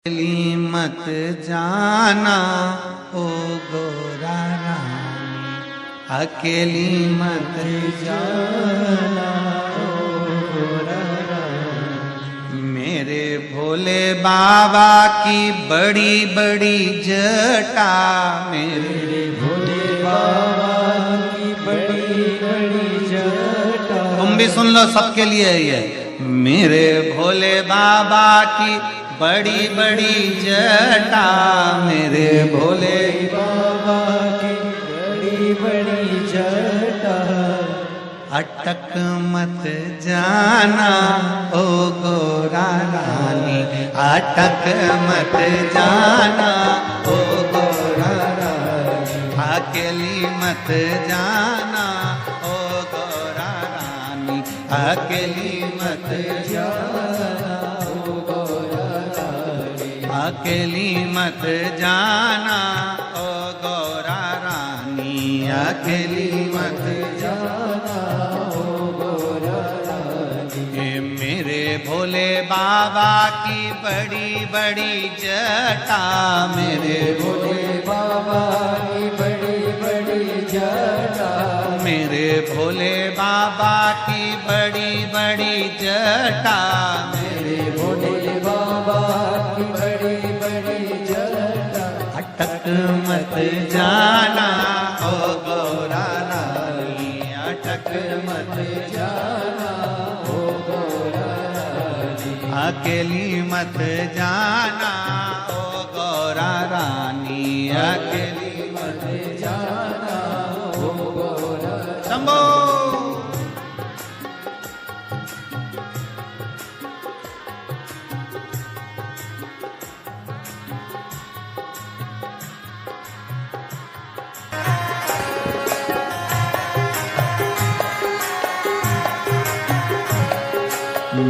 अकेली मत जाना ओ गोरा रानी, अकेली मत जाना ओ गोरा रानी। मेरे भोले बाबा की बड़ी बड़ी जटा, मेरे भोले बाबा की बड़ी बड़ी जटा। तुम भी सुन लो, सबके लिए है ये। मेरे भोले बाबा की बड़ी बड़ी जटा, मेरे भोले बाबा की बड़ी बड़ी जटा। अटक मत जाना ओ गोरा रानी, अटक मत जाना ओ गोरा रानी, अकेली मत जाना ओ गोरा रानी, अकेली मत जाना ओ गोरा रानी, अकेली मत जाना ओ गोरा रानी, अकेली मत जाना ओ गोरा रानी। मेरे भोले बाबा की बड़ी बड़ी जटा, मेरे भोले बाबा की बड़ी बड़ी जटा, मेरे भोले बाबा की बड़ी बड़ी जटा, मेरे भोले बाबा की बड़ी बड़ी जटा। अटक मत जाना ओ गोरा रानी, अटक मत जाना ओ गोरा रानी, अकेली मत जाना ओ गोरा रानी, अकेली मत जाना ओ गोरा। शंभो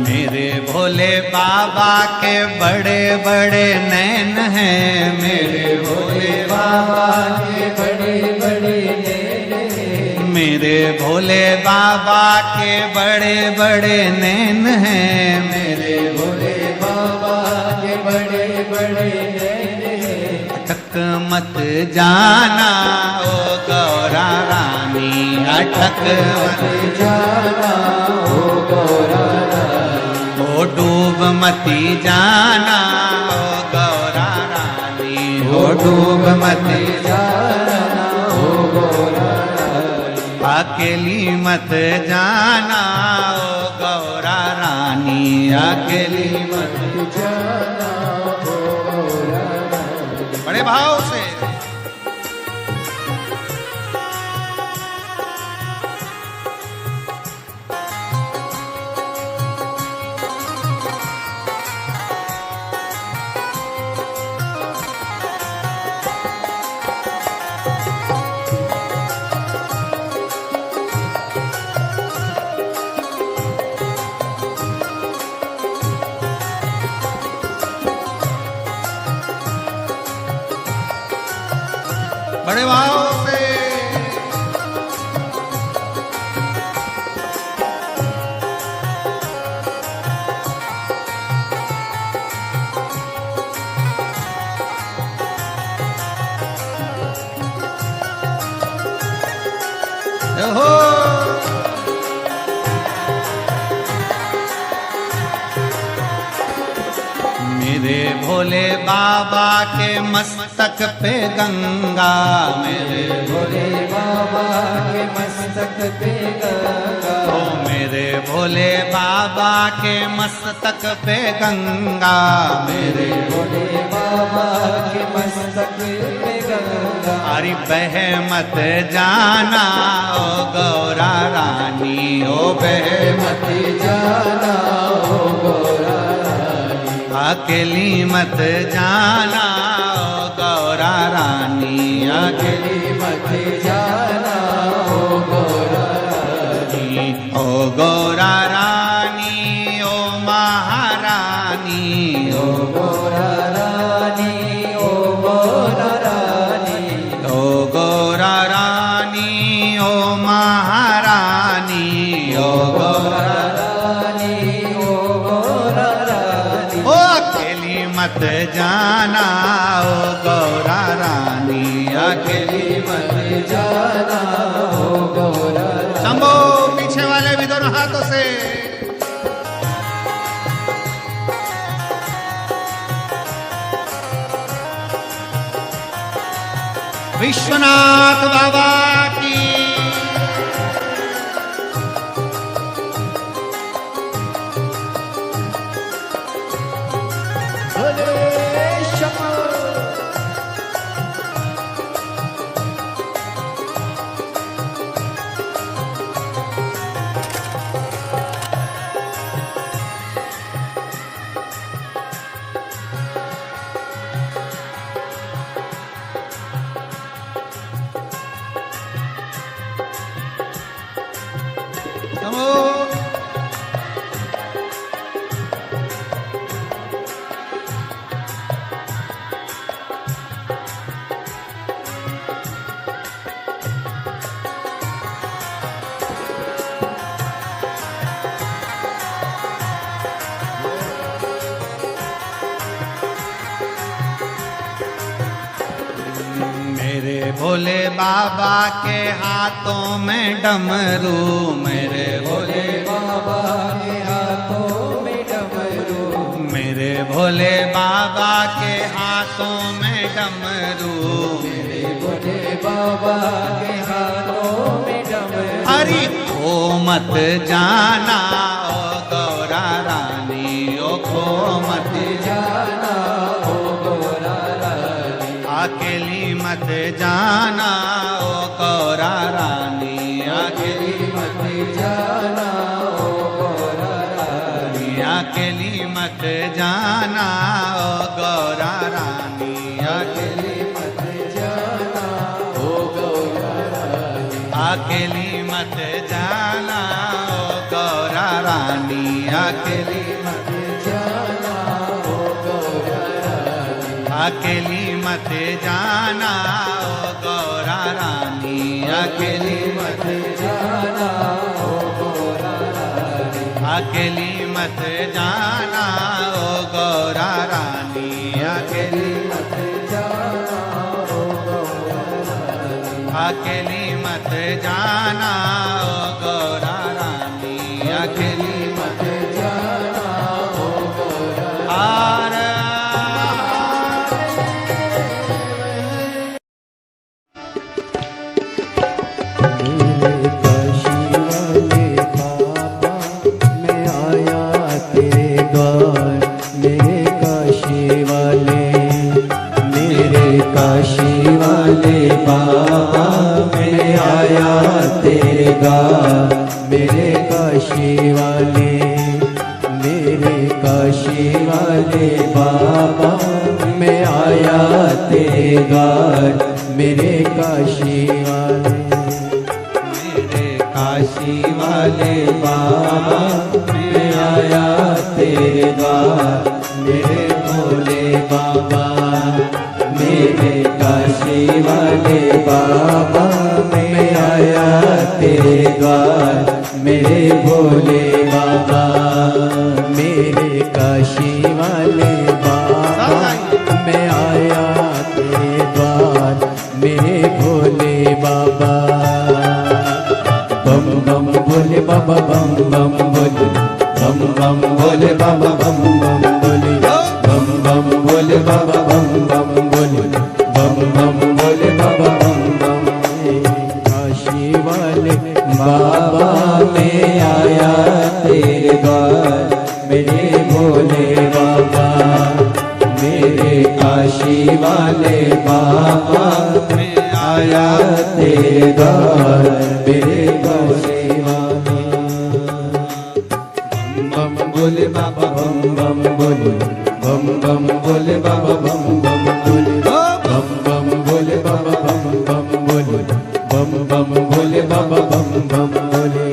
मेरे भोले बाबा के बड़े बड़े नैन हैं, मेरे भोले बाबा के बड़े बड़े नैन हैं, मेरे भोले बाबा के बड़े बड़े नैन हैं, मेरे भोले बाबा के बड़े बड़े नैन हैं। अटक मत जाना ओ गौरा रानी, अटक मत जाना ओ गौरा रानी, ओ डूब मती जाना ओ गौरा रानी, ओ डूब मती जाना ओ गौरा रानी, अकेली मत जाना ओ गौरा रानी, अकेली मत जाना ओ गौरा रानी। बड़े भाव से बड़े भाव से हो मेरे भोले बाबा के मस्तक पे गंगा, मेरे भोले बाबा के मस्तक पे गंगा, ओ मेरे भोले बाबा के मस्तक पे गंगा, मेरे भोले बाबा के मस्तक पे गंगा। अरे बह मत जाना ओ गौरा रानी, ओ बह मत जाना ओ गौरा रानी, अकेली मत जाना ओ गौरा रानी, अकेली मत जाना ओ गौरा रानी, ओ गौरा रानी ओ महारानी, ओ गौरा रानी ओ गौरा रानी, ओ गौरा रानी ओ महारानी, ओ गौरा रानी ओ गौरा रानी, ओ अकेली मत जाना ओ गौरा रानी, अकेली मत जाना हो गौरा रानी। शंभो, पीछे वाले भी दोनों हाथों से। विश्वनाथ बाबा की। मेरे भोले बाबा के हाथों में डमरू, मेरे भोले बाबा के हाथों में डमरू, मेरे भोले बाबा के हाथों में डमरू, मेरे भोले बाबा के हाथों में डमरू। हरि खो मत जाना ओ गौरा रानी, ओ खो मत जाना हो गौरा रानी, अकेली मत जाना ओ गौरा रानी, अकेली मत जाना हो गौरा रानी, अकेली मत जाना ओ गौरा रानी, अकेली मत जाना हो गौरा रानी, अकेली मत जाना ओ गौरा रानी, अकेली मत जाना हो गौरा रानी, अकेली मत जाना ओ गौरा रानी, अकेली मत जाना हो गौरा रानी, अकेली मत जाना ओ गौरा रानी, अकेली मत जाना हो गौरा रानी, अकेली मत जाना ओ गौरा रानी, अकेली मत जाना हो गौरा आर मेरे काशी वाले बाबा मैं आया तेरे द्वार, मेरे काशी वाले, मेरे काशी वाले बाबा मैं आया तेरे द्वार, मेरे काशी वाले, मेरे काशी वाले बाबा मैं आया तेरे द्वार, मेरे काशी वाले, मेरे काशी वाले बाबा मैं आया तेरे द्वार, मेरे भोले बाबा, मेरे काशी वाले बाबा मैं आया तेरे द्वार, मेरे भोले बाबा, मेरे काशी वाले बाबा मैं आया तेरे द्वार, मेरे भोले बाबा। बम बम भोले बाबा, बम बम भोले, बम बम भोले बाबा, बम बम भोले, बम बम भोले बाबा, बम बम भोले, बम बम भोले बाबा, बम बम भोले। काशी वाले बाबा मैं आया तेरे द्वार, मेरे भोले बाबा, मेरे काशी वाले बाबा मैं आया तेरे द्वार, मेरे काशी वाले। बम बम भोले बाबा, बम बम भोले, बम बम भोले बाबा, बम बम भोले, बम बम भोले बाबा, बम बम भोले, बम बम भोले बाबा, बम बम भोले।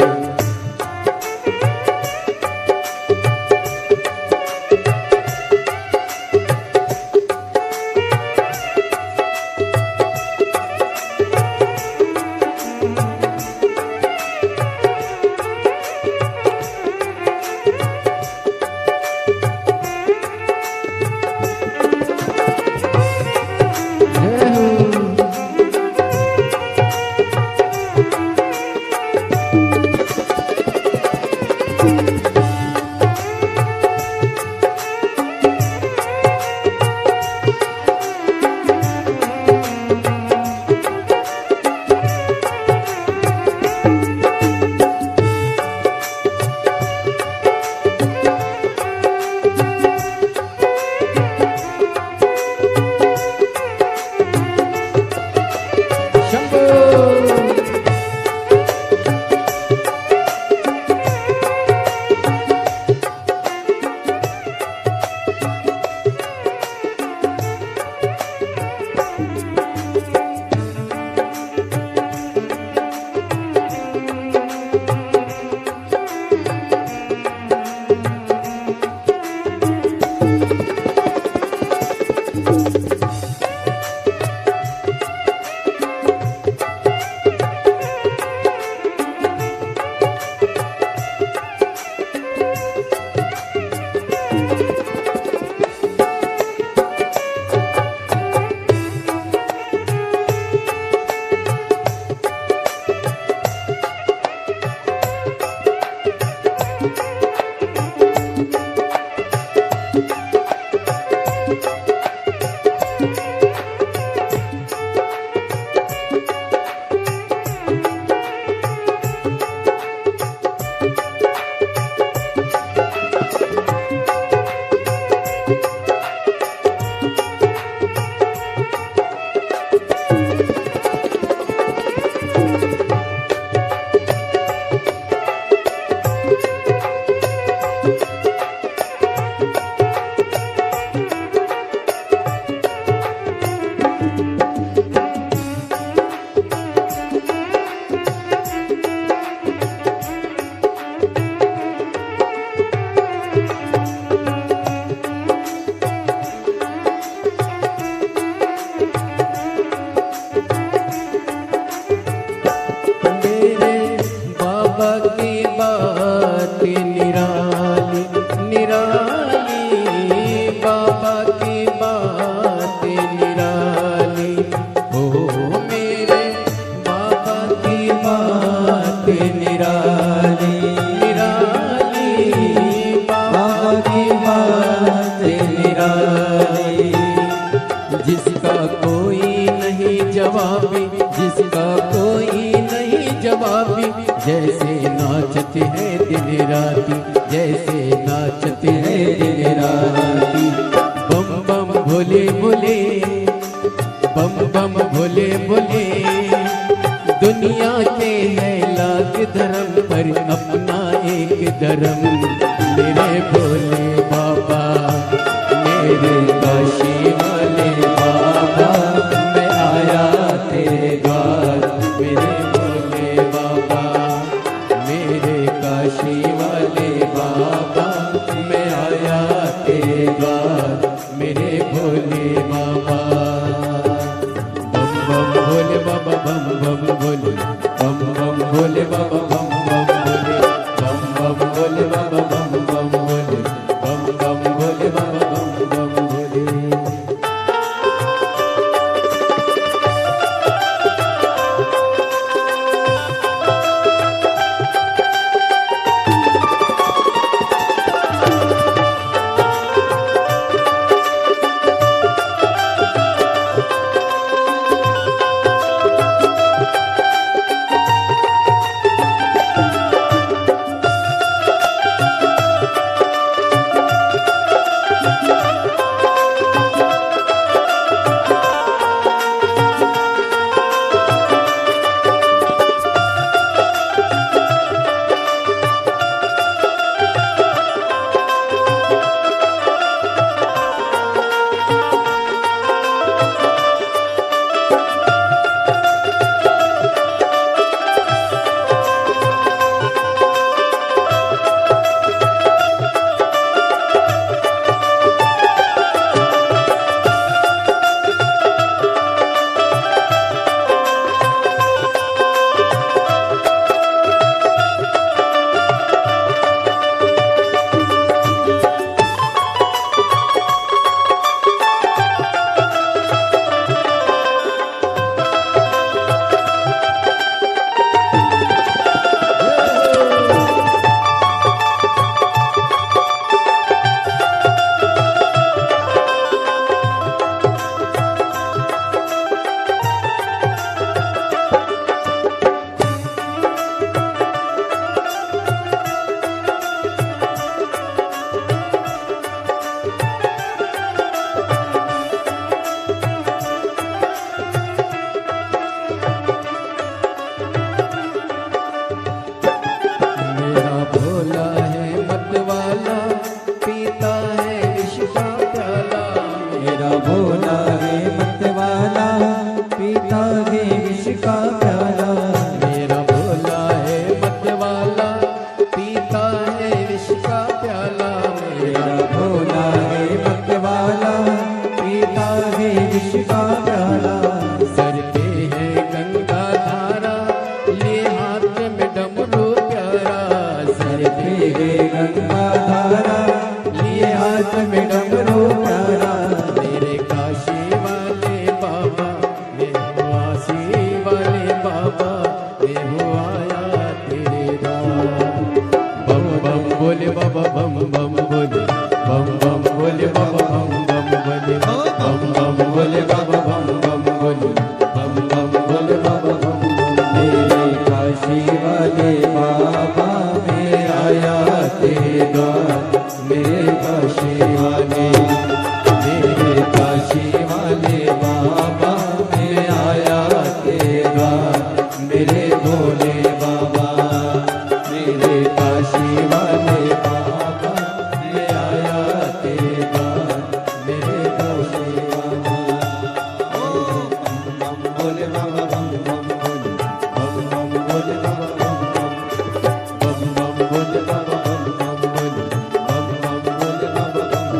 जिसका कोई नहीं जवाबी, जिसका कोई नहीं जवाबी, जैसे नाचते हैं दिन राती, जैसे नाचते हैं दिन राती। बम बम भोले भोले, बम बम भोले भोले, दुनिया के है लाख धर्म पर अपना एक धर्म। मेरे भोले बाबा, मेरे काशी वाले बाबा, मैं आया तेरे द्वार। मेरे भोले बाबा, मेरे काशी वाले बाबा, मैं आया तेरे द्वार। मेरे भोले बाबा, बम बम भोले बाबा, बम बम भोले, बम बम भोले बाबा, बम बम भोले, बम बम भोले बाबा, बम बम भोले, बम बम भोले बाबा, बम बम भोले। भोला है मत वाला पीता विष का प्याला। सर पे है गंगा धारा, लिए हाथ में डमरू प्यारा। सर पे है गंगा धारा, लिए हाथ में डमरू प्यारा। मेरे काशी वाले बाबा, मैं हूँ आसी वाले बाबा, मैं हूँ आया तेरे द्वार। बम बम बोले बाबा, बम बम बोले, बम बम बोले बाबा, बम बम बोले, बम बम बोले बाबा, बम बम बोले, बम बम बोले बाबा, बम बम। मेरे काशी वाले बाबा, मैं आया तेरे द्वार। मेरे काशी वाले, मेरे काशी वाले बाबा, मैं आया तेरे द्वार। मेरे भोले बाबा, मेरे काशी वाले बाबा, मैं आया तेरे द्वार। मेरे काशी बाबा, बम बम बोले बाबा, बम बम बोले, बम बम बोले बाबा, बम बम, बम बम बोले बाबा, बम बम बोले, बम बम बोले बाबा, बम बम।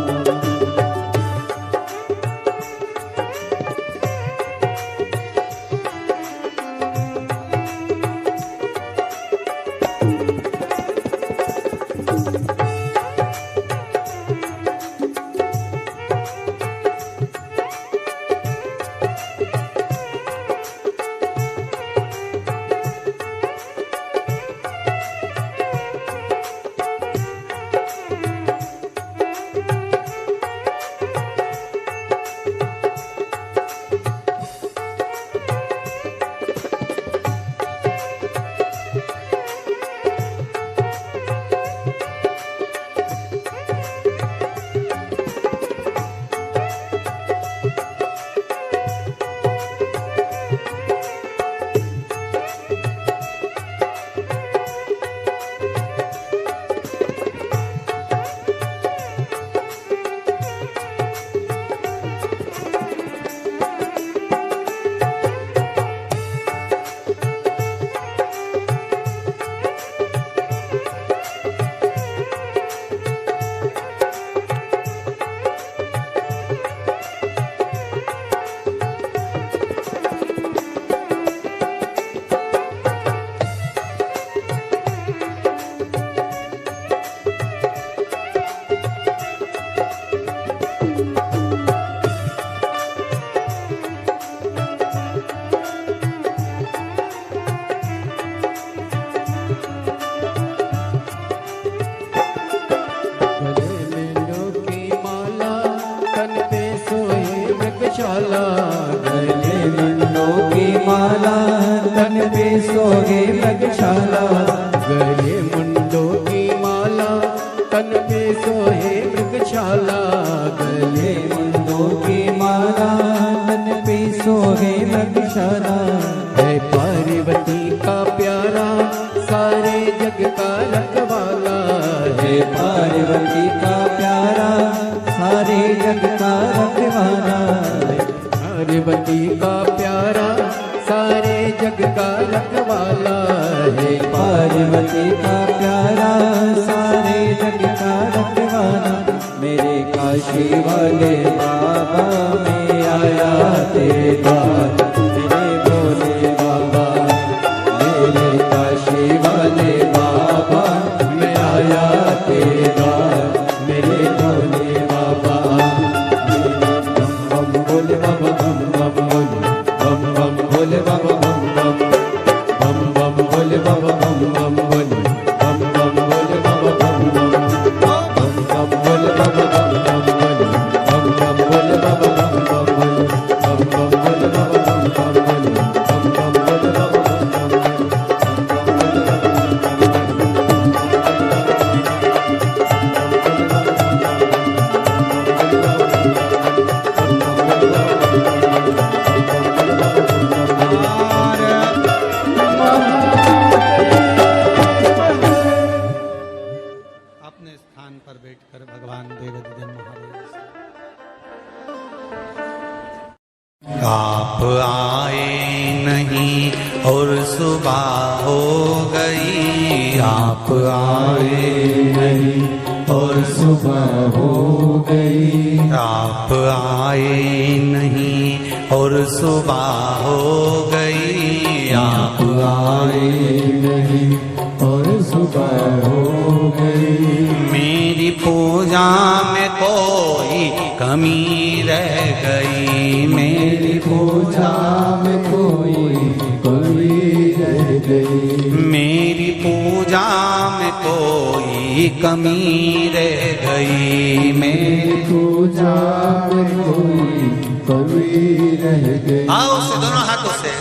गले मुंडों की माला, तन पे सोहे मृगशाला। गले मुंडों की माला, तन पे सोहे मृगशाला। गले मुंडों की माला, तन पे सोहे मृगशाला। है पार्वती का प्यारा, सारे जग का रखवाला। है पार्वती का प्यारा, सारे जग का रखवाला। पार्वती का प्यारा, सारे जग का रखवाला। है पार्वती का प्यारा, सारे जग का रखवाला। मेरे काशी वाले बाबा, मैं आया तेरे द्वार। मेरे भोले बाबा, मेरे काशी वाले बाबा, मैं आया तेरे द्वार। मेरे भोले बाबा, बम बम भोले बाबा, बम बम भोले, बम बम भोले बाबा, बम बम, बम बम भोले बाबा, बम बम भोले, बम बम भोले बाबा, बम बम, बम बम भोले बाबा, बम बम भोले, बम बम भोले बाबा, बम बम भोले, बम बम भोले बाबा, बम बम भोले, बम बम भोले बाबा, बम बम भोले। अपने स्थान पर बैठकर भगवान देवदूतन महादेव से आप आए नहीं और सुबह हो गई। आप आए नहीं और सुबह हो गई। आप आए नहीं और सुबह हो गई आप आए नहीं और सुबह हो गई। मेरी पूजा में कोई कमी रह गई, मेरी पूजा में कोई कमी रह गई। मेरी पूजा में कोई कमी रह गई। मेरी पूजा में कोई कमी रह गई। आओ से दोनों हाथों से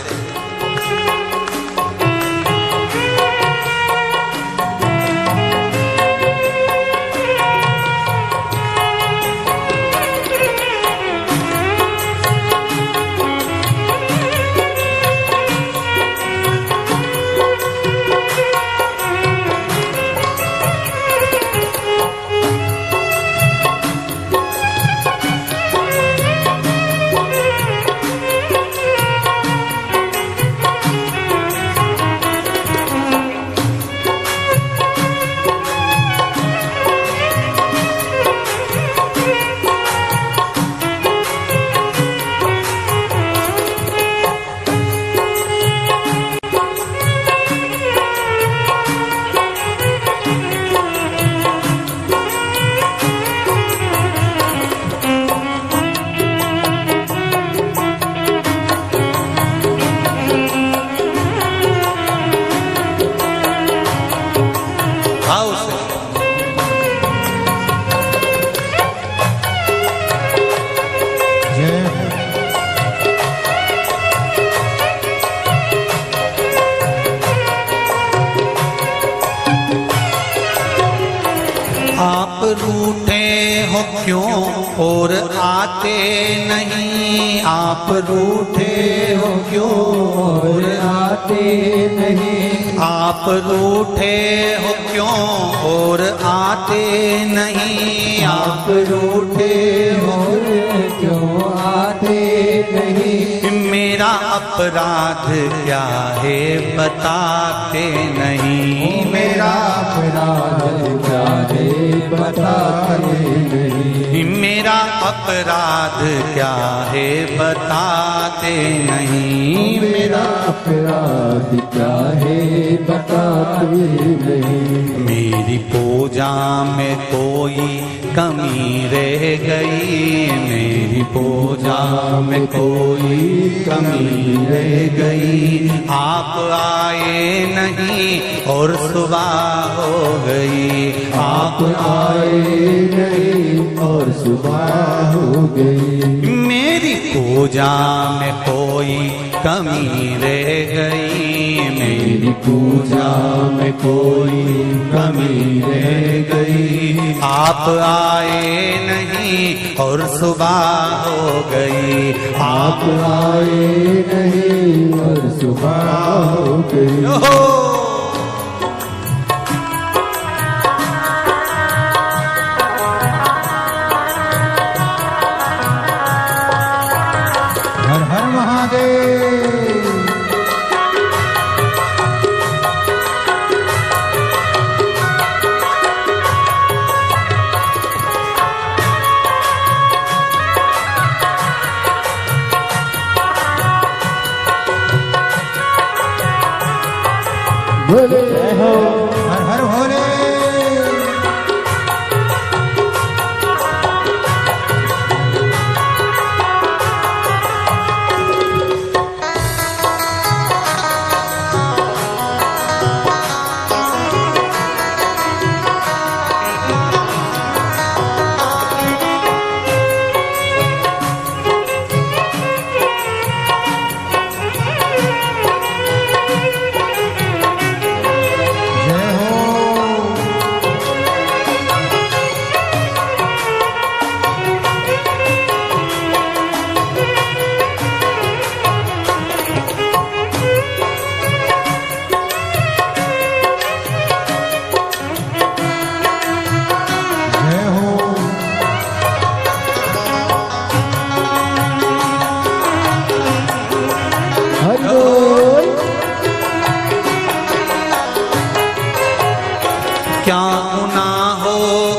आप रूठे हो क्यों और आते नहीं, आप रूठे हो क्यों और आते नहीं, आप रूठे हो क्यों और आते नहीं, आप रूठे हो क्यों आते नहीं। मेरा अपराध क्या है बताते नहीं, मेरा अपराध क्या है बताते नहीं। मेरा अपराध क्या है बताते नहीं, मेरा अपराध क्या है बताते नहीं। मेरी पूजा में कोई कमी रह गई, मेरी पूजा में कोई कमी रह गई। आप आए नहीं और सुबह हो गई, आप आए नहीं और सुबह हो गई। मेरी पूजा में कोई कमी रह गई, मेरी पूजा में कोई कमी रह गई। आप आए नहीं और सुबह हो गई, आप आए नहीं और सुबह हो गई। हर हर महादेव। बोले हो हर हर भोले। क्या गुनाह हो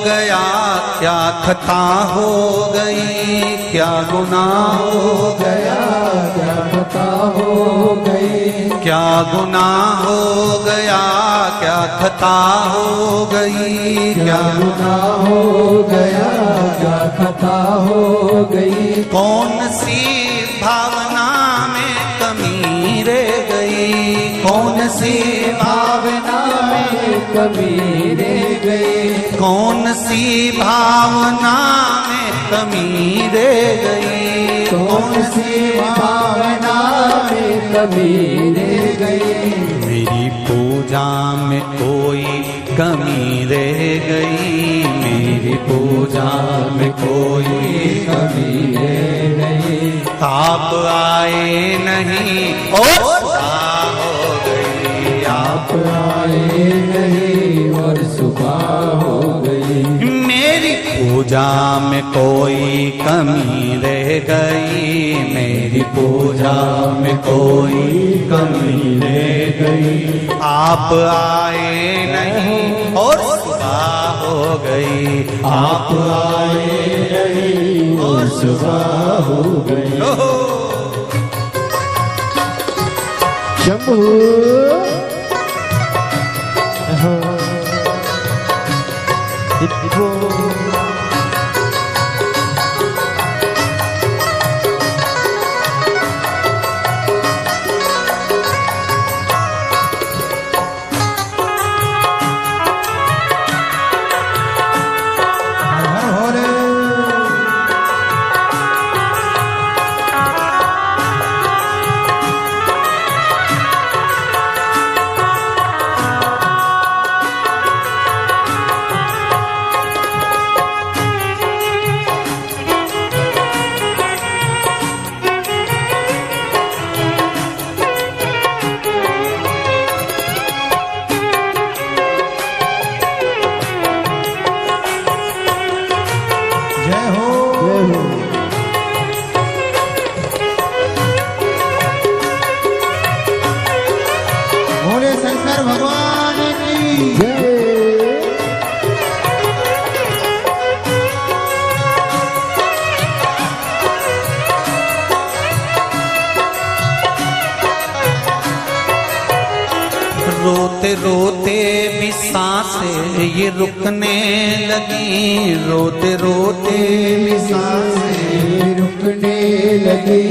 गया, क्या खता हो गई, क्या गुनाह हो गया, खता हो गई, क्या गुनाह हो गया, क्या खता हो गई, क्या गुनाह हो गया, क्या खता हो गई। कौन सी भावना में कमी रह गई, कौन सी भावना में कमी रह गई, कौन सी भावना में कमी रह गई, कौन सी भावना में कमी रह गई। मेरी पूजा में कोई कमी रह गई, मेरी पूजा में कोई कमी रह गई। आप आए नहीं और सुबह हो गई, आप आए नहीं और सुबह हो गई। मेरी पूजा में कोई कमी रह गई, मेरी पूजा में कोई कमी रह गई। आप आए नहीं और सुबह हो गई, आप आए नहीं और सुबह हो गई। शंभू रोते रोते भी सांसें ये रुकने लगी, रोते रोते भी सांसें रुकने लगी,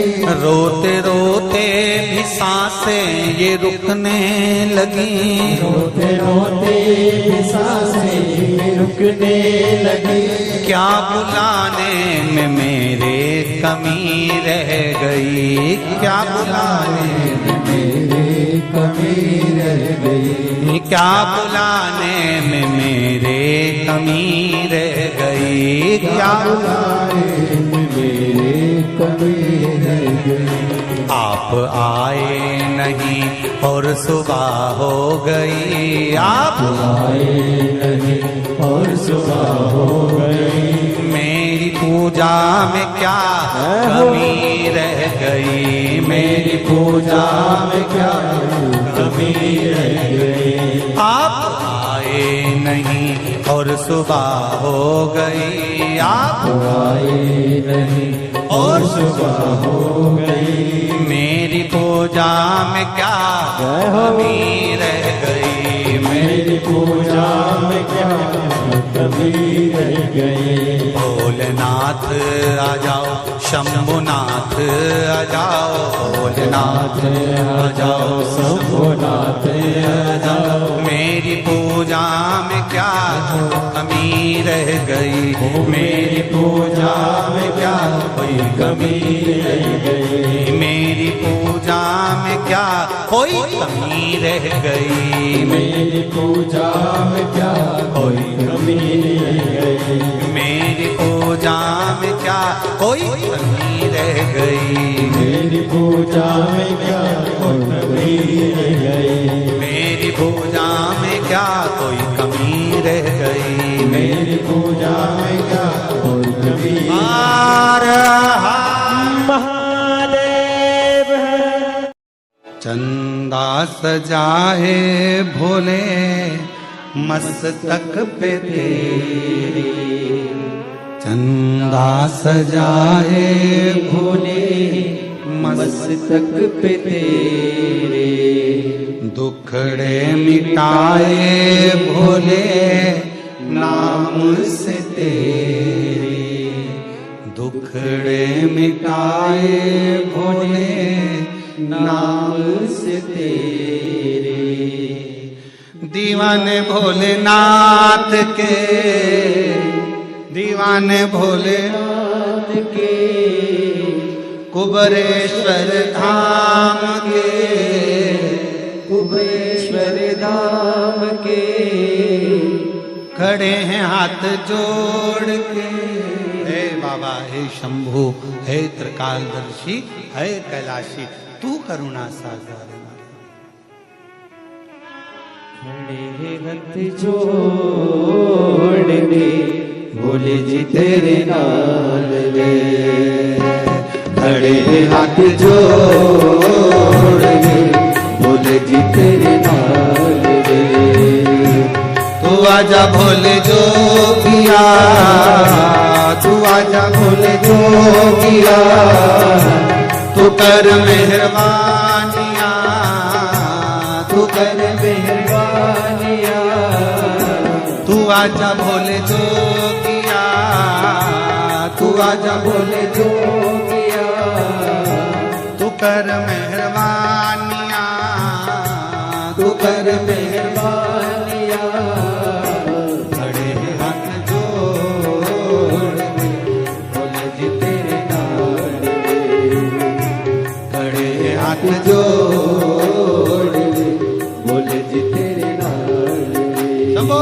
रोते रोते भी सांसें ये रुकने लगी, रोते रोते भी सांसें रुकने लगी। क्या बुलाने में मेरे कमी रह गई, क्या बुलाने में मेरे कमी रह गई, क्या बुलाने में मेरे कमी रह गई, क्या बुलाने में मेरे कमी रह गई। आप आए नहीं और सुबह हो गई, आप आए नहीं और सुबह हो गई। मेरी पूजा में क्या कमी रह गई, मेरी पूजा में क्या कमी रह गई। आप आए नहीं और सुबह हो गई, आप आए नहीं और सुबह हो गई। मेरी पूजा में क्या कमी रह गई, मेरी पूजा में क्या कमी रह गई। भोलेनाथ आ जाओ, शंभुनाथ आ जाओ, भोलेनाथ आ जाओ, शंभुनाथ आ जाओ। मेरी पूजा में क्या कमी रह गई, मेरी पूजा में क्या कोई कमी रह गई, मेरी पूजा में क्या कोई कमी रह गई, मेरी पूजा में क्या कोई कमी रह गई। मेरी पूजा में क्या कोई कमी रह गई, मेरी पूजा में क्या कोई कमी रह गई। मेरी पूजा में क्या कोई कमी रह गई, मेरी पूजा में क्या कोई कमी। महादेव चंदा सजाए भोले मस्तक पे तेरी, चंदा सजाए भोले मस्तक पे तेरे। दुखड़े मिटाए भोले नाम से तेरे, दुखड़े मिटाए भोले नाम से तेरे। दीवाने भोलेनाथ के, दीवाने भोलेनाथ के कुबरेश्वर धाम के, कुबरेश्वर धाम के खड़े हैं हाथ जोड़ के। हे बाबा, हे शंभु, हे त्रिकालदर्शी, हे कैलाशी, तू करुणा सागर। खड़े हाथ जोड़ के भोले जी तेरे नाल रे। खड़े हाथ जोड़ के भोले जी तेरे नाल रे। तू आजा भोले जोगिया, तू आजा भोले जोगिया, तू कर मेहरबानिया, तू कर मेहरबानिया। तू आजा भोले जोगिया, तू आजा भोले जोगिया, तू कर मेहरबानिया, तू कर मेहरबानिया। खड़े हाथ जोड़ भोले जी तेरे नाल रे। खड़े हाथ जोड़ भोले जी तेरे नाल रे। शंभो।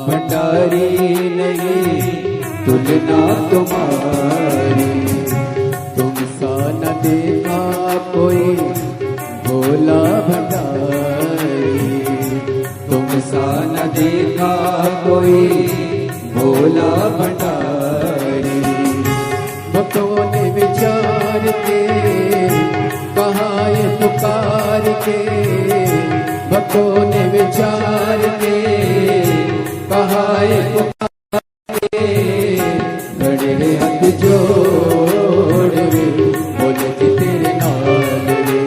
भंडारी नहीं तुलना तुम्हारी। तुम सा न देखा कोई भोला भंडारी। तुम सा न देखा कोई भोला भंडारी। भक्तों ने विचार के कहा ये पुकार के। भक्तों ने विचार के कहा ये पुकार के। खड़े हाथ जोड़ रे बोले जी तेरे नाल रे।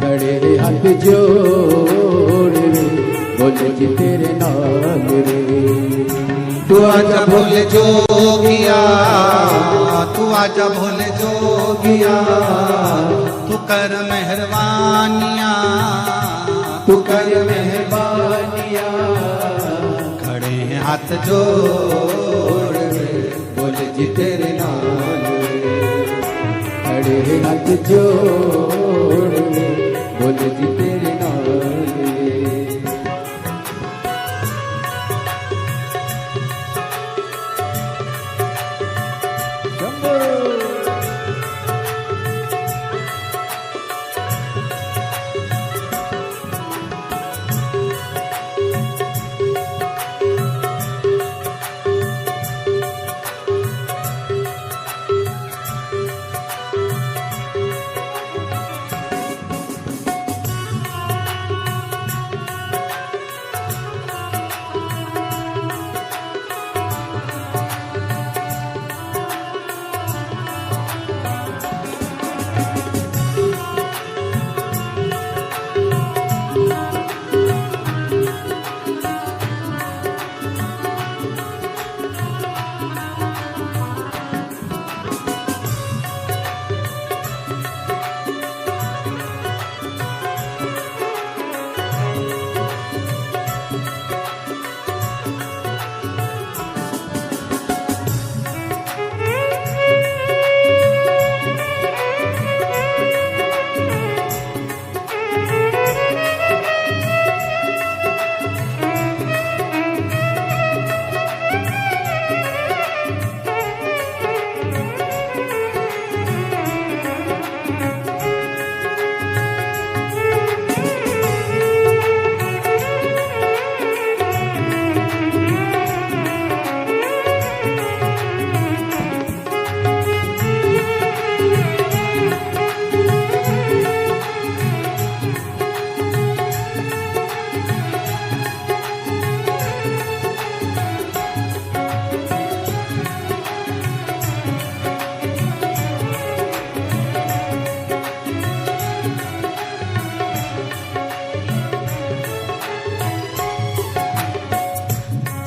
खड़े हाथ जोड़ रे बोले जी तेरे नाल रे। तू आजा भोले जोगिया, तू आजा भोले जोगिया, तू कर मेहरबानिया, तू कर मेहरबानिया। खड़े हैं हाथ जोड़ बोले जी तेरे नाल रे। खड़े हाथ जोड़ के बोले जी तेरे नाल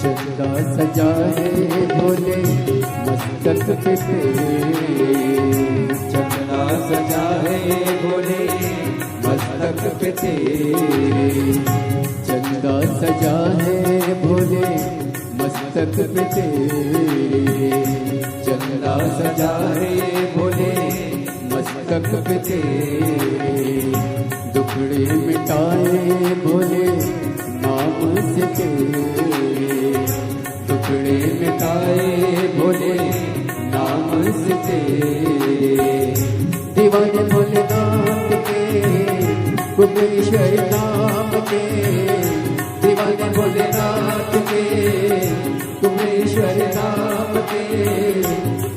चंदा सजा है भोले मस्तक पे तेरे चंदा सजा है भोले मस्तक पे तेरे चंदा सजा है भोले मस्तक पे तेरे चंदा सजा है भोले मस्तक पे तेरे दुखड़े मिटाए भोले नाम से तेरे टुकड़े मिटाए भोले नाम से तेरे दीवाने भोलेनाथ के कुबेश्वर नाम के दीवाने भोलेनाथ के कुबेश्वर नाम के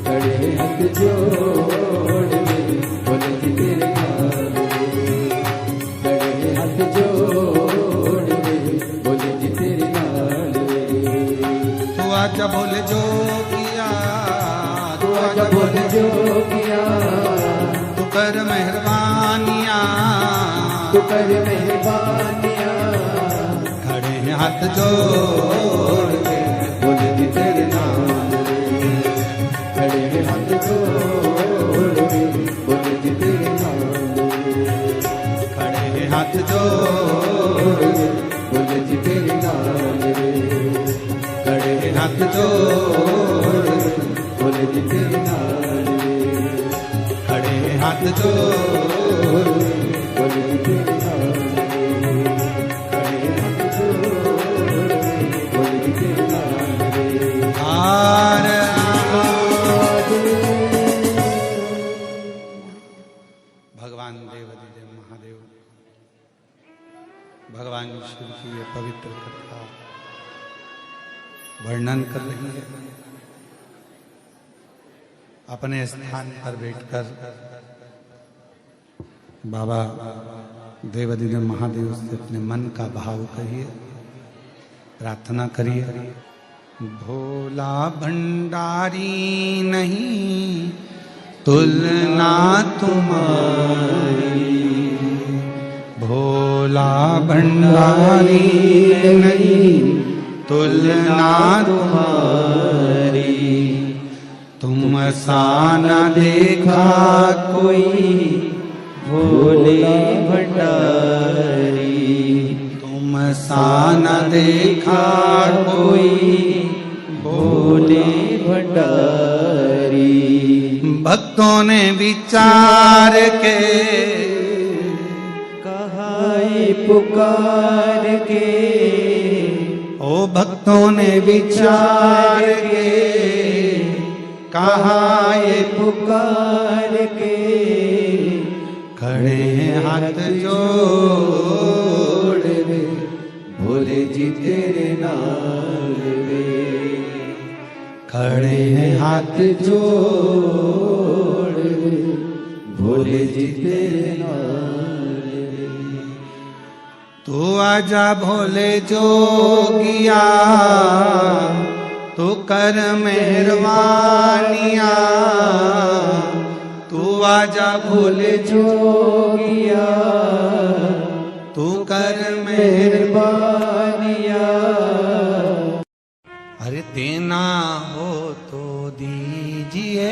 खड़े हाथ जोड़ के बोले जी तेरे नाम खड़े हाथ जोड़ के बोले जी तेरे नाम आजा बोले जो किया तू आजा बोले जो किया तू कर मेहरबानियाँ तू कर मेहरबानियाँ खड़े हैं हाथ जोड़ के बोले जी तेरे नाम खड़े हैं हाथ जोड़ के बोले जी तेरे नाम खड़े हैं हाथ जोड़ के बोले जी तेरे नाम खड़े हाथ जोड़ बोले जी तेरे नाल खड़े हाथ जोड़ बोले जी तेरे नाल खड़े हाथ जोड़ बोले जी तेरे नाल हार भगवान देवादिदेव महादेव भगवान शिव की ये पवित्र कथा वर्णन कर रही है। अपने स्थान पर बैठकर बाबा देवादिदेव महादेव से अपने मन का भाव कहिए, प्रार्थना करिए। भोला भंडारी नहीं तुलना तुम्हारी, भोला भंडारी नहीं तुलना तुम्हारी, तुम सा न देखा कोई भोले भंडारी, तुम सा न देखा कोई भोले भंडारी। भक्त भक्तों ने विचार के कहा ये पुकार के, ओ भक्तों ने विचार के कहा ये पुकार के, खड़े हैं हाथ जोड़ रे भोले जी तेरे नाल रे, खड़े हैं हाथ जोड़ रे भोले जी तेरे नाल रे। तू आजा भोले जोगिया, तू कर मेहरबानिया, तू आजा भोले जोगिया, तू कर मेहरबानिया। अरे देना हो तो दीजिए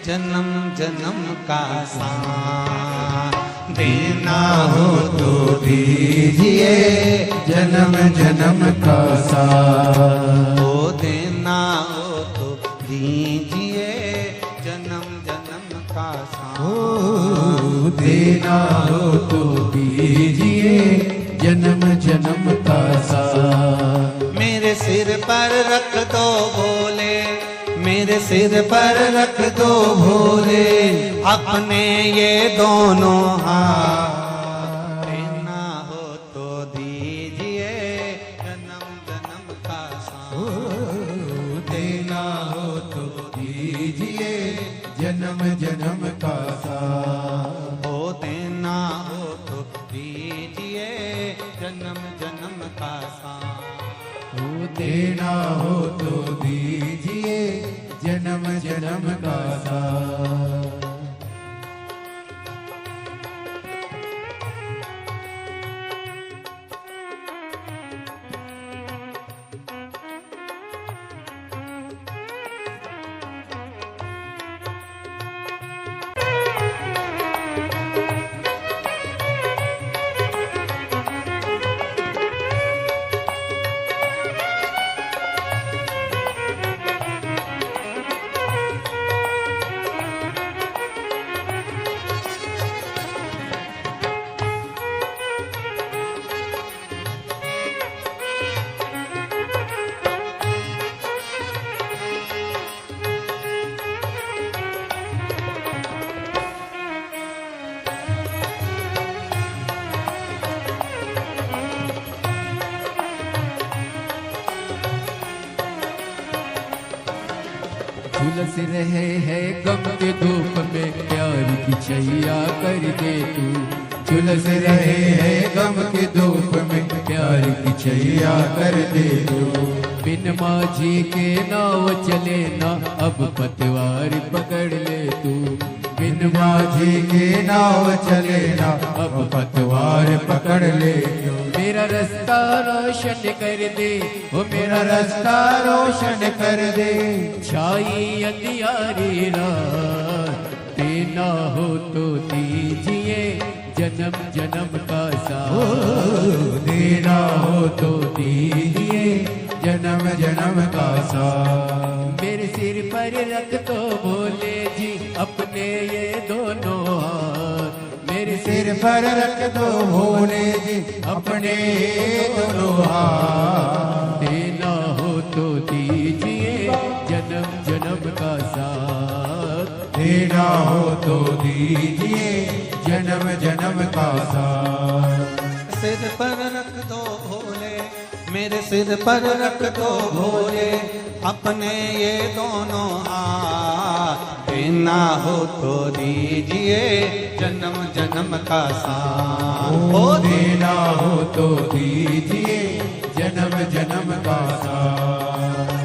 जन्म जन्म का साथ, देना हो तो दीजिए जन्म जन्म का साथ, ओ देना हो तो दीजिए जन्म जन्म का साथ, देना हो तो दीजिए जन्म जन्म का साथ। मेरे सिर पर रख दो भोले, मेरे सिर पर रख दो भोले अपने ये दोनों हाथ, देना हो तो दीजिए जन्म जन्म का साथ, देना हो तो दीजिए जन्म जन्म का साथ, ओ देना हो तो दीजिए जन्म जन्म का साथ, देना हो तो दीजिए जन्म जन्म का साथ। झुलस रहे हैं गम के धूप में प्यार की छैया कर दे तू, झुलस रहे हैं गम के धूप में प्यार की छैया कर दे तू। बिन माझी के नाव चले ना अब पतवार पकड़ ले तू, बिन माझी के नाव चले ना अब पतवार पकड़ ले तू। मेरा रास्ता रोशन कर दे, वो मेरा रास्ता रोशन कर दे, छाई अंधियारी रात, देना हो तो दीजिए जन्म जन्म का साथ, देना हो तो दीजिए जन्म जन्म का साथ। मेरे सिर पर रख दो भोले जी अपने ये दोनों हाथ, मेरे सिर पर रख दो भोले जी अपने दोनों हाथ, देना हो तो दीजिए जन्म जन्म का साथ, देना हो तो दीजिए जन्म जन्म का साथ। सिर पर रख दो भोले, मेरे सिर पर रख दो भोले अपने ये दोनों हाथ, देना हो तो दीजिए जन्म जन्म का साथ, ओ देना हो तो दीजिए जन्म जन्म का साथ।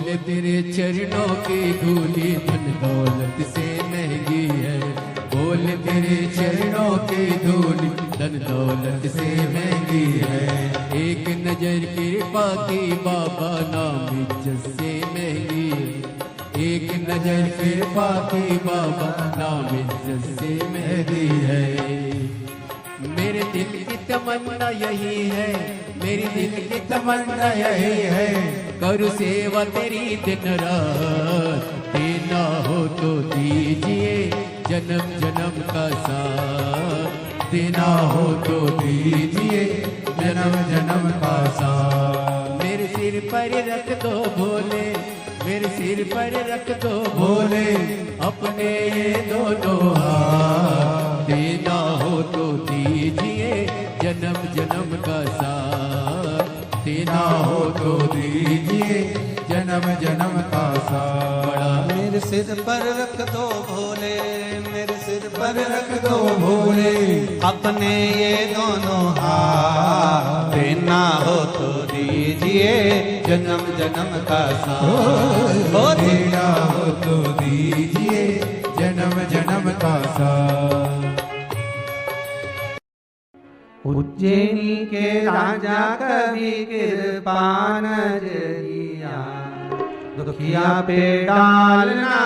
बोले तेरे चरणों की धूली धन दौलत से महंगी है। बोले तेरे चरणों की धूली धन दौलत से महंगी है। एक नजर कृपा की बाबा नाम इज्जत से महंगी है। एक नजर कृपा की बाबा नाम इज्जत से महंगी है। मेरे दिल की तमन्ना यही है, मेरी दिल की तमन्ना यही है, करूँ सेवा तेरी दिन रात। देना हो तो दीजिए जन्म जन्म का साथ। देना हो तो दीजिए जन्म जन्म का साथ। मेरे सिर पर रख दो भोले, मेरे सिर पर रख दो भोले, अपने ये दोनों हाथ। देना हो तो दीजिए जन्म जन्म का साथ। देना हो तो दीजिए जन्म जन्म का साथ। मेरे सिर पर रख दो भोले, मेरे सिर पर रख दो भोले, अपने ये दोनों हाथ। देना हो तो दीजिए जन्म जन्म का साथ। हो देना हो तो दीजिए जन्म जन्म का साथ। उज्जैनी के राजा कवि कृपान जरिया, दुखिया पे डालना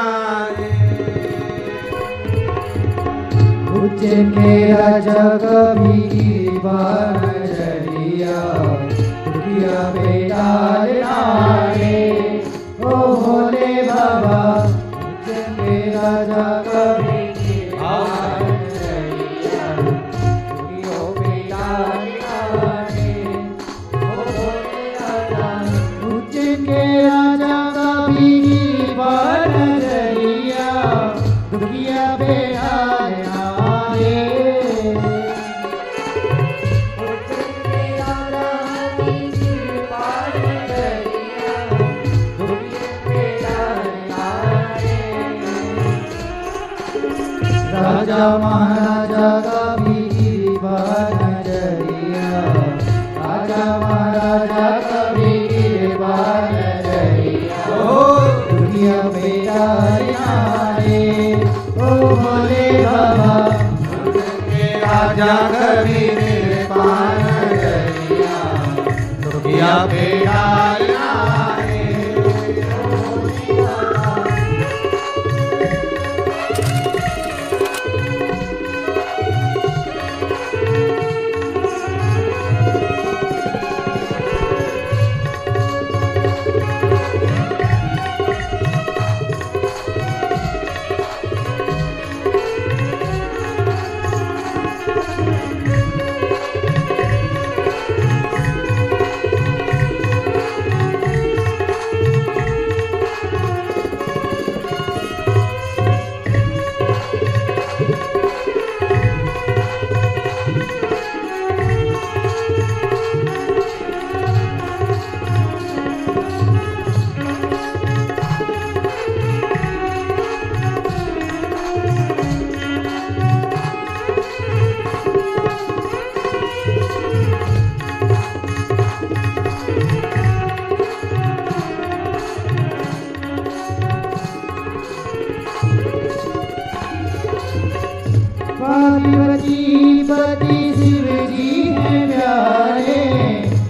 रे। उज्जैन के राजा कवि कृपान जरिया, दुखिया पे डालना रे। ओ भोले बाबा उज्जैन के राजा कवि राजा महाराजा का भी कृपा नजरिया, राजा महाराजा का भी कृपा नजरिया। दुनिया बेटा रे, ओ भोले बाबा राजा कवि कृपा नजरिया, दुखिया पे डालना रे। पति शिव जी है प्यारे,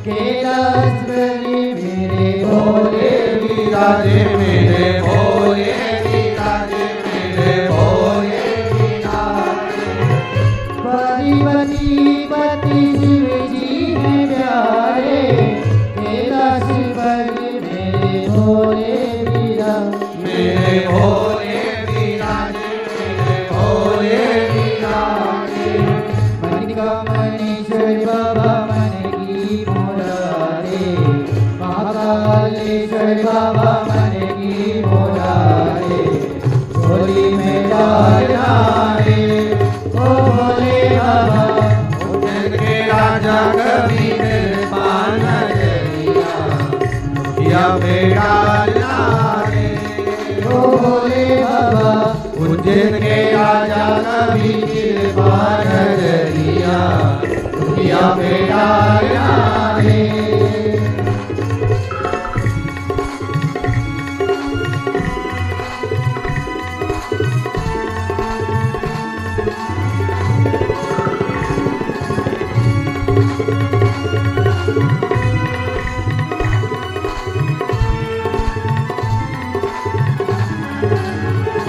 कैलाश बलि मेरे भोले विराजे मेरे भोले, विराजे मेरे भोले विराजे। पति शिव जी है प्यारे, कैलाश बलि मेरे भोले विराजे। मेरे भोले विराजे, मेरे भोले विराजे। मणिश्वर बाबा मन की मुरारे, महाकालेश्वर बाबा मन की मुरारे। झोली में डालना रे, ओ भोले बाबा उज्जैन के राजा कवि कृपा नजरिया, दुखिया पे डालना रे। ओ भोले बाबा उज्जैन के राजा कवि कृपा नजरिया, दुखिया पे डालना रे।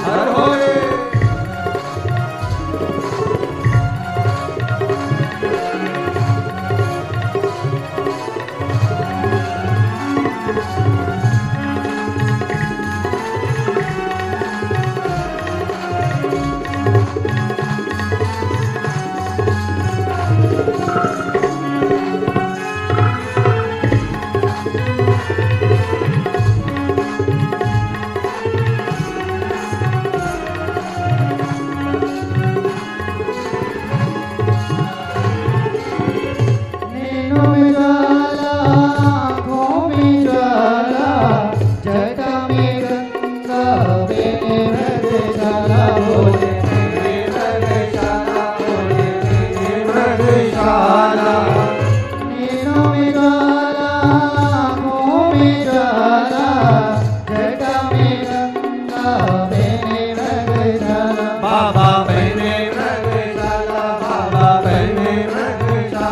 हर होए नैनों में ज्वाला, आँखों में ज्वाला, जटा में गंगा, बेने मृगशाला, बोले बेने मृगशाला, बोले बेने मृगशाला। नैनों में ज्वाला, आँखों में ज्वाला, जटा में गंगा, बेने मृगशाला, बाबा बेने मृगशाला, बाबा बेने मृगशाला।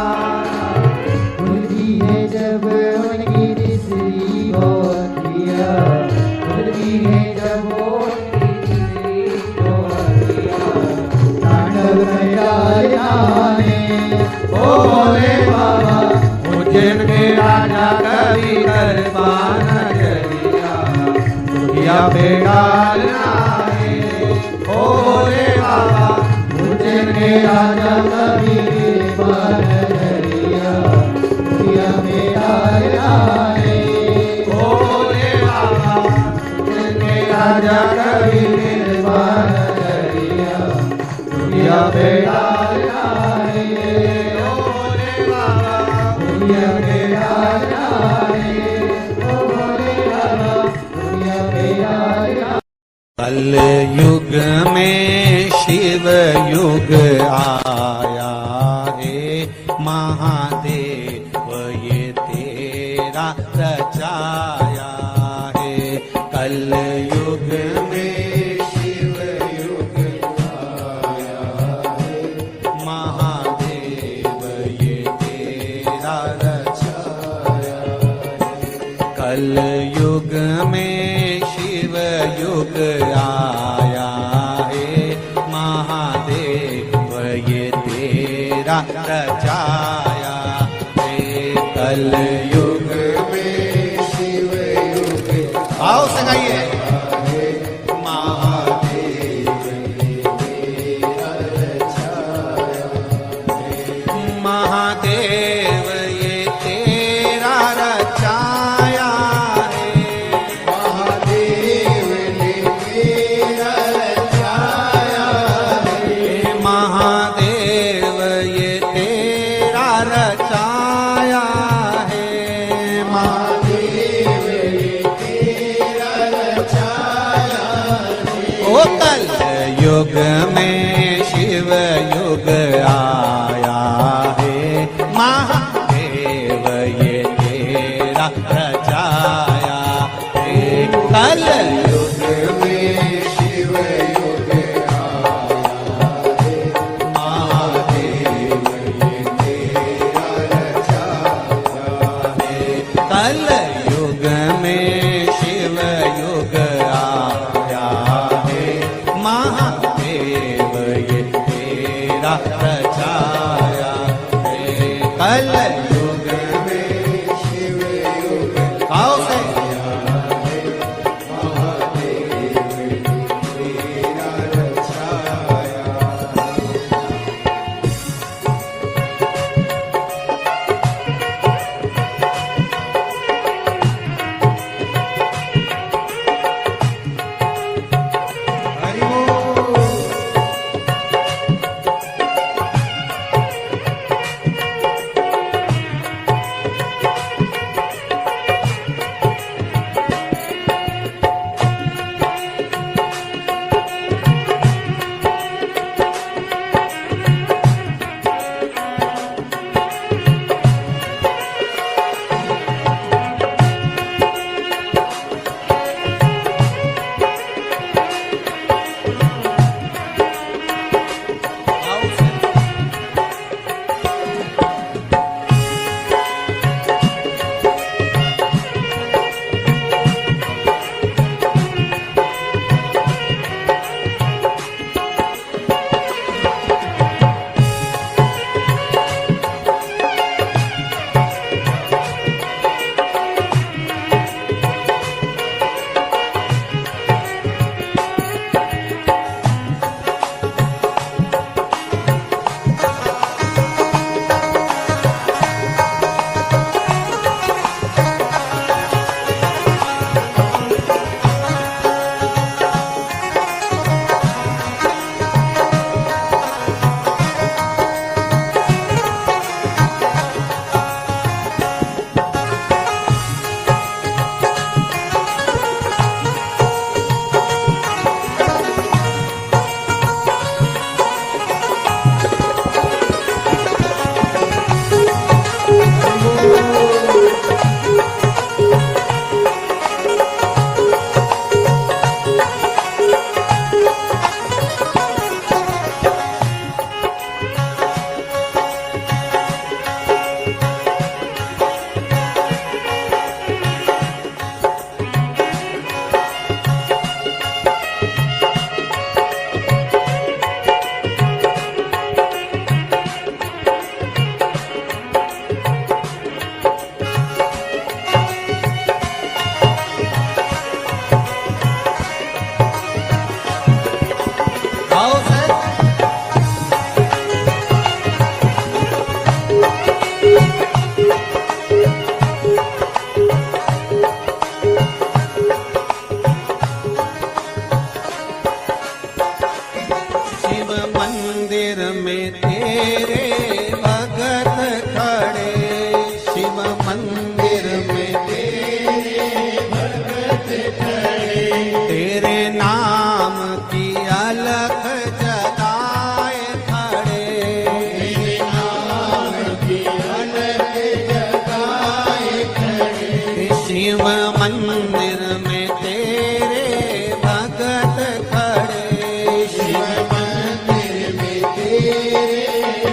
खुलती है जब उनकी तीसरी बोलिया, खुलती है जब उनकी तीसरी बोलिया, तांडव नया जाने ओ भोले बाबा, उज्जैन के राजा कवि दरबार नगरिया, दुखिया बेगाल आए ओ भोले बाबा, उज्जैन के राजा कवि दरबार नगरिया, दुखिया बेगाल आए ओ भोले बाबा, उज्जैन के राजा कवि दरबार नगरिया, दुखिया बेगाल आए ओ भोले बाबा, दुखिया बेगाल आए ओ भोले बाबा, दुखिया बेगाल आए। कल युग में शिव युग आया है महादेव ये तेरा रचाया है। कल युग में शिव युग आया है महादेव ये तेरा रचाया है। कल युग में शिव युग आया है महादेव ये तेरा रचाया है। कल युग में शिव युग आओ सगाइए महादेव ये तेरा रचाया है। महादेव ये तेरा रचाया है। महादेव ने तेरा रचाया है। महादेव ये तेरा रचाया है। महादेव ये तेरा रचाया है। ओ कल युग में शिव युग आया है महादेव ये तेरा रचाया है। कल युग में शिव युग आया है महादेव ये तेरा रचाया है। कल युग में शिव युग आया है महादेव ये तेरा रचाया है। कल युग में शिव युग आओ से महादेव ये तेरा रचाया। हरि बोल।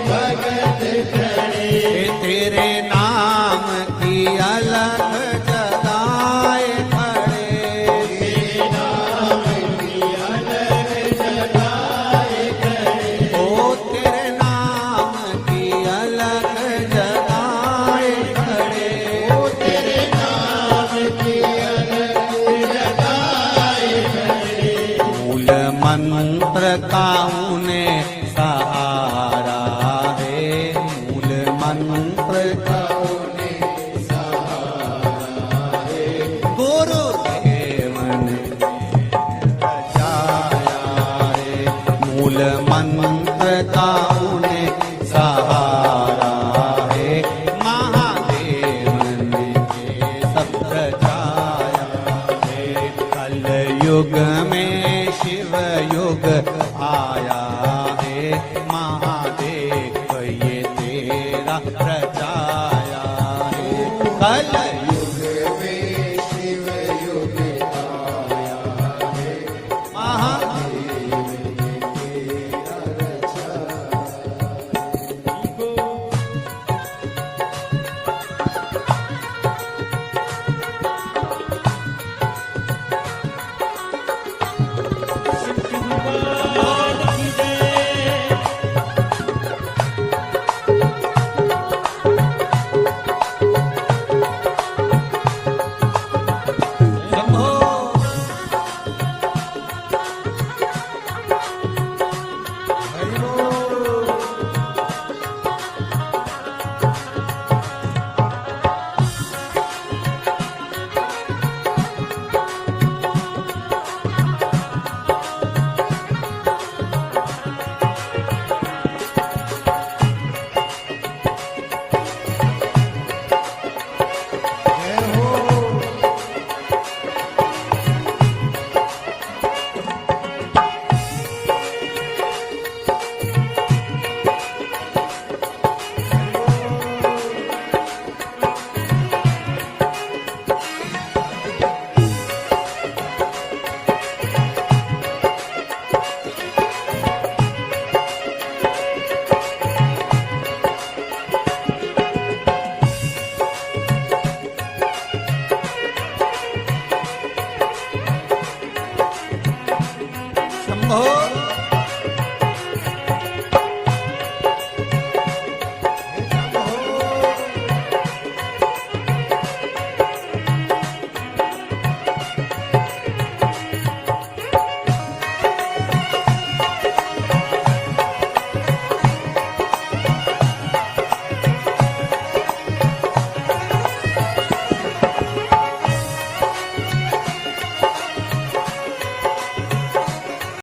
भगत खड़े तेरे नाम की अलग जगाए खड़े तेरे नाम की अलग जगाए खड़े ओ तेरे नाम की अलग जगाए खड़े ओ तेरे नाम की अलग जगाए खड़े मूल मंत्र का उन्हें सहारा है मूल मंत्र का उन्हें सहारा है गुरु देवन बचाया है मूल मंत्र का उन्हें सहारा है महादेव ने सब रचाया है कल युग में शिव युग आया है महादेव